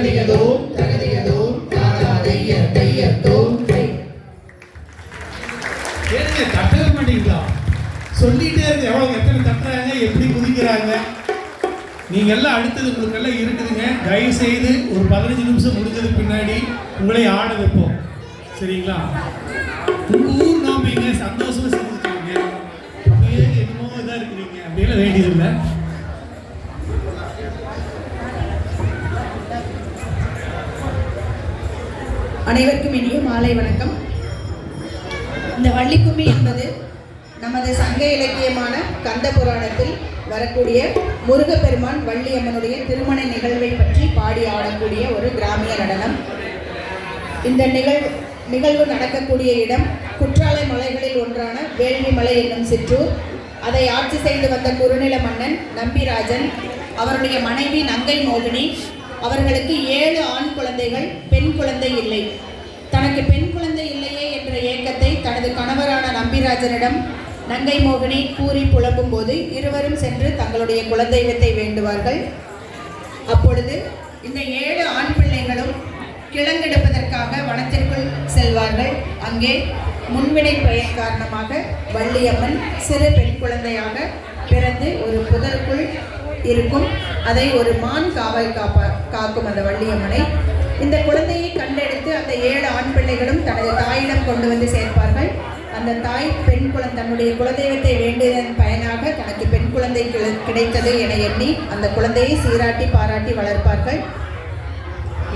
தகதிகதோம் தகதிகதோம் தாரா தைய தைய தோம் தை. ஏங்க தட்டவே மாட்டீங்களா? சொல்லிட்டே இருக்கு. எவ்வளவு எத்தனை தட்டுறாங்க, எப்படி குதிக்கிறாங்க. நீங்க எல்லாம் அடுத்தது உங்களுக்கு எல்லாம் இருக்குதுங்க. தயவு செய்து ஒரு 15 நிமிஷம் முடிஞ்சதுக்கு பின்னாடி உங்களை ஆட வைப்போம். சரிங்களா? உங்க ஊர் நாமீங்க சந்தோஷமா செஞ்சுருக்கீங்க. அப்படியே என்னமோ இதா இருக்கிறீங்க அப்படியெல்லாம் வேண்டியதில்லை. அனைவருக்கும் இனிய மாலை வணக்கம். இந்த வள்ளிக்கும்மி என்பது நமது சங்க இலக்கியமான கந்த புராணத்தில் வரக்கூடிய முருகப்பெருமான் வள்ளியம்மனுடைய திருமண நிகழ்வை பற்றி பாடி ஆடக்கூடிய ஒரு கிராமிய நடனம். இந்த நிகழ்வு நடக்கக்கூடிய இடம் குற்றாலை மலைகளில் ஒன்றான வேள்விமலை என்னும் சிற்றூர். அதை ஆட்சி செய்து வந்த குறுநில மன்னன் நம்பிராஜன், அவருடைய மனைவி நங்கை மோகினி, அவர்களுக்கு 7 ஆண் குழந்தைகள், பெண் குழந்தை இல்லை. தனக்கு பெண் குழந்தை இல்லையே என்ற ஏக்கத்தை தனது கணவரான நம்பிராஜனிடம் நங்கை மோகினி கூறி புலம்பும் போது இருவரும் சென்று தங்களுடைய குலதெய்வத்தை வேண்டுவார்கள். அப்பொழுது இந்த 7 ஆண் பிள்ளைகளும் கிழங்கெடுப்பதற்காக வனத்திற்குள் செல்வார்கள். அங்கே முன்வினை பெயர் காரணமாக வள்ளியம்மன் சிறு பெண் குழந்தையாக பிறந்து ஒரு புதருக்குள் இருக்கும். அதை ஒரு மான் காவல் காக்கும் அந்த வள்ளியம்மனை. இந்த குழந்தையை கண்டெடுத்து அந்த 7 ஆண் பிள்ளைகளும் தனது தாயிடம் கொண்டு வந்து சேர்ப்பார்கள். அந்த தாய் தன்னுடைய குலதெய்வத்தை வேண்டியதன் பயனாக தனக்கு பெண் குழந்தை கிடைத்தது என எண்ணி அந்த குழந்தையை சீராட்டி பாராட்டி வளர்ப்பார்கள்.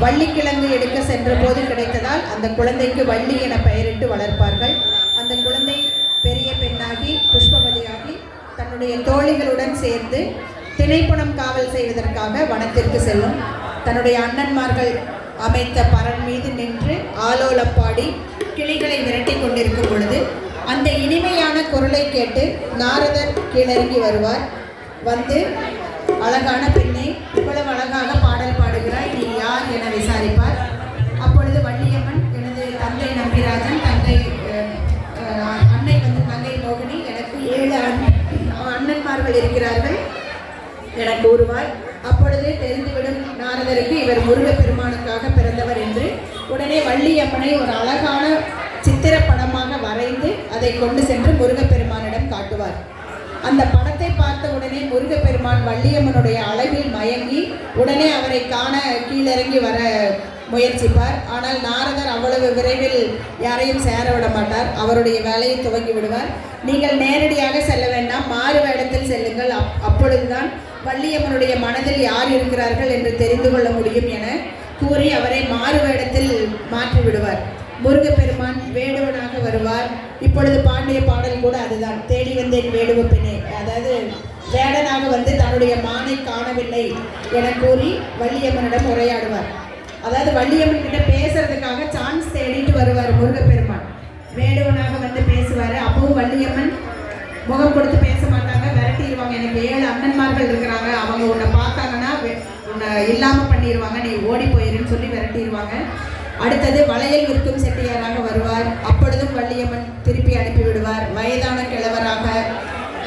வள்ளிக்கிழங்கு எடுக்க சென்ற போது கிடைத்ததால் அந்த குழந்தைக்கு வள்ளி என பெயரிட்டு வளர்ப்பார்கள். அந்த குழந்தை பெரிய பெண்ணாகி புஷ்பவதியாகி தன்னுடைய தோழிகளுடன் சேர்ந்து திணைப்புணம் காவல் செய்வதற்காக வனத்திற்கு செல்லும். தன்னுடைய அண்ணன்மார்கள் அமைத்த பரன் மீது நின்று ஆலோலப்பாடி கிளிகளை விரட்டி கொண்டிருக்கும் பொழுது அந்த இனிமையான குரலை கேட்டு நாரதர் கீழிறங்கி வருவார். வந்து, அழகான பெண்ணே, இவ்வளவு அழகாக பாடல் பாடுகிறாய், நீ யார் என விசாரிப்பார். அப்பொழுது வள்ளியம்மன், எனது தந்தை நம்பிராஜன், அன்னை நங்கை மோகினி, எனக்கு 7 அண்ணன்மார்கள் இருக்கிறார்கள் என கூறுவார். அப்பொழுது தெரிந்துவிடும் நாரதருக்கு இவர் முருகப்பெருமானுக்காக பிறந்தவர் என்று. உடனே வள்ளியம்மனை ஒரு அழகான சித்திரப்படமாக வரைந்து அதை கொண்டு சென்று முருகப்பெருமானிடம் காட்டுவார். அந்த படத்தை பார்த்த உடனே முருகப்பெருமான் வள்ளியம்மனுடைய அழகில் மயங்கி உடனே அவரை காண கீழிறங்கி வர முயற்சிப்பார். ஆனால் நாரதர் அவ்வளவு விரைவில் யாரையும் சேர விட மாட்டார். அவருடைய வேலையை துவங்கி விடுவார். நீங்கள் நேரடியாக செல்ல வேண்டாம், மாறு வேடத்தில் செல்லுங்கள், அப்பொழுதுதான் வள்ளியம்மனுடைய மனதில் யார் இருக்கிறார்கள் என்று தெரிந்து கொள்ள முடியும் என கூறி அவரை மாறு வேடத்தில் மாற்றி விடுவார். முருகப்பெருமான் வேடுவனாக வருவார். இப்பொழுது பாண்டிய பாடல் கூட அதுதான், தேடி வந்தேன் வேடுவ பெண்ணே. அதாவது வேடனாக வந்து தன்னுடைய மானை காணவில்லை என கூறி வள்ளியம்மனிடம் உரையாடுவார். அதாவது வள்ளியம்மன் கிட்ட பேசுறதுக்காக சான்ஸ் தேடிட்டு வருவார் முருகப்பெருமான். வேடுவனாக வந்து பேசுவார். அப்பவும் வள்ளியம்மன் முகம் கொடுத்து பேச மாட்டாங்க, விரட்டிடுவாங்க. எனக்கு 7 அண்ணன்மார்கள் இருக்கிறாங்க, அவங்க உன்னை பார்த்தாங்கன்னா உன்னை இல்லாமல் பண்ணிடுவாங்க, நீ ஓடி போயிருன்னு சொல்லி விரட்டிடுவாங்க. அடுத்தது வளையல் விற்கும் செட்டியாராக வருவார். அப்பொழுதும் வள்ளியம்மன் திருப்பி அனுப்பிவிடுவார். வயதான கிழவராக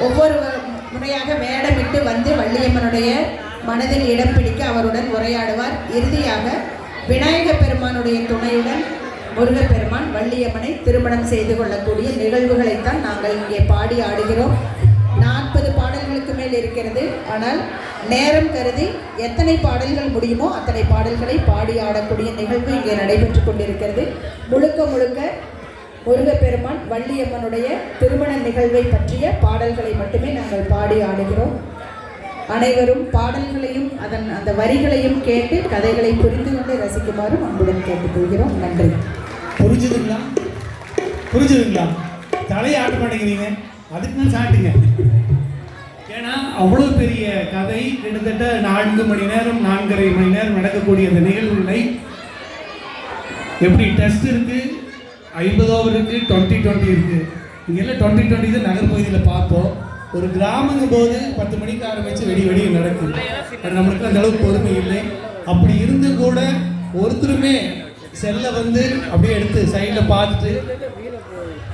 ஒவ்வொரு முறையாக வேடமிட்டு வந்து வள்ளியம்மனுடைய மனதில் இடம் பிடிக்க அவருடன் உரையாடுவார். இறுதியாக விநாயக பெருமானுடைய துணையுடன் முருகப்பெருமான் வள்ளியம்மனை திருமணம் செய்து கொள்ளக்கூடிய நிகழ்வுகளைத்தான் நாங்கள் இங்கே பாடி ஆடுகிறோம். 40 பாடல்களுக்கு மேல் இருக்கிறது. ஆனால் நேரம் கருதி எத்தனை பாடல்கள் முடியுமோ அத்தனை பாடல்களை பாடி ஆடக்கூடிய நிகழ்வு இங்கே நடைபெற்று கொண்டிருக்கிறது. முழுக்க முழுக்க முருகப்பெருமான் வள்ளியம்மனுடைய திருமண நிகழ்வை பற்றிய பாடல்களை மட்டுமே நாங்கள் பாடி ஆடுகிறோம். அனைவரும் பாடல்களையும் அந்த வரிகளையும் கேட்டு கதைகளை புரிந்து கொண்டு ரசிக்குமாறும் அன்புடன் கேட்டுக்கொள்கிறோம். நன்றி. புரிஞ்சுதுங்களா? தலையை ஆட்ட மாட்டேங்கிறீங்க, அதுக்கு நான் சாட்டுங்க. ஏன்னா அவ்வளோ பெரிய கதை, கிட்டத்தட்ட 4 மணி நேரம் 4.5 மணி நேரம் நடக்கக்கூடிய அந்த நிகழ்வுகளை எப்படி டெஸ்ட் இருக்குது, 50 ஓவர் இருக்குது, 20-20 இருக்குது. இங்கெல்லாம் 20-20 தான் நகர்பகுதியில் பார்ப்போம். ஒரு கிராமங்கும் போது 10 மணிக்கு ஆரம்பித்து வெடி நடக்கும். நம்மளுக்கு அந்த அளவுக்கு பொறுமை இல்லை. அப்படி இருந்து கூட ஒருத்தருமே செல்லை வந்து அப்படியே எடுத்து சைடில் பார்த்துட்டு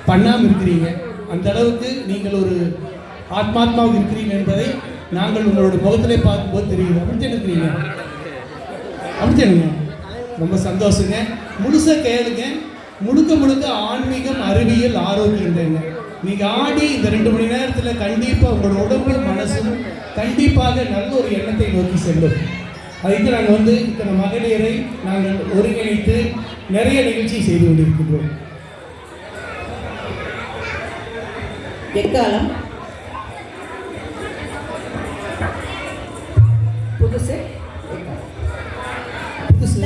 பண்ணாமல் இருக்கிறீங்க. அந்த அளவுக்கு நீங்கள் ஒரு ஆத்மாத்மாவுக்கு இருக்கிறீங்க என்பதை நாங்கள் உங்களோட முகத்திலே பார்க்கும்போது தெரியுது. அப்படி இருக்கிறீங்க. அப்படிங்க, ரொம்ப சந்தோஷங்க. முழுசாக கேளுங்க. முழுக்க முழுக்க ஆன்மீகம், அறிவியல், ஆரோக்கியம் தாங்க. நீங்கள் ஆடி இந்த 2 மணி நேரத்தில் கண்டிப்பாக உங்களோட உடம்பு மனசும் கண்டிப்பாக நல்ல ஒரு எண்ணத்தை நோக்கி செல்லும். அதுக்கு நாங்கள் இத்தனை மகளிரை நாங்கள் ஒருங்கிணைத்து நிறைய நிகழ்ச்சி செய்து கொண்டிருக்கின்றோம். எக்காலம் புதுசு புதுசு